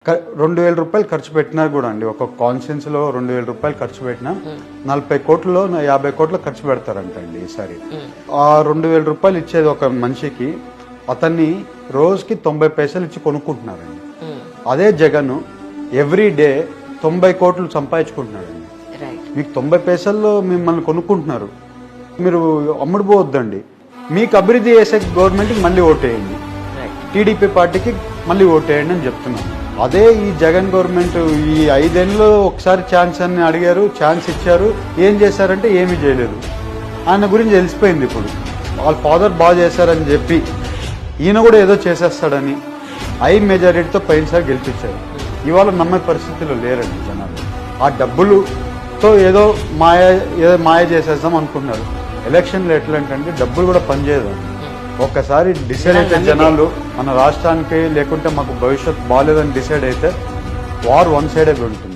2,000 రూపాయలు ఖర్చు పెట్టినా కూడా అండి, ఒక కాన్స్టిట్యున్సీ లో 2,000 రూపాయలు ఖర్చు పెట్టినా 40 కోట్లలో 50 కోట్లు ఖర్చు పెడతారంట అండి ఈసారి. ఆ 2,000 రూపాయలు ఇచ్చేది ఒక మనిషికి అతన్ని రోజుకి 90 పైసలు ఇచ్చి కొనుక్కుంటున్నారండి. అదే జగన్ ఎవ్రీ డే 90 కోట్లు సంపాదించుకుంటున్నాడండి. మీకు 90 పైసల్లో మిమ్మల్ని కొనుక్కుంటున్నారు, మీరు అమ్ముడు పోవద్దండి. మీకు అభివృద్ధి చేసే గవర్నమెంట్కి మళ్ళీ ఓటేయండి, టీడీపీ పార్టీకి మళ్ళీ ఓటేయండి అని చెప్తున్నాను. అదే ఈ జగన్ గవర్నమెంట్ ఈ 5 ఏళ్ళలో ఒకసారి ఛాన్స్ అని అడిగారు, ఛాన్స్ ఇచ్చారు, ఏం చేశారంటే ఏమీ చేయలేదు. ఆయన గురించి తెలిసిపోయింది. ఇప్పుడు వాళ్ళ ఫాదర్ బాగా చేశారని చెప్పి ఈయన కూడా ఏదో చేసేస్తాడని హై మెజారిటీతో పోయినసారి గెలిపించారు. ఇవాళ నమ్మే పరిస్థితిలో లేరండి జనాలు. ఆ డబ్బులుతో ఏదో మాయ చేసేద్దాం అనుకున్నారు. ఎలక్షన్లో ఎట్లంటే డబ్బులు కూడా పనిచేయదు. ఒక్కసారి డిసైడ్ అయితే జనాలు మన రాష్ట్రానికి లేకుంటే మాకు భవిష్యత్తు బాగాలేదని డిసైడ్ అయితే వార్ వన్ సైడే ఉంటుంది.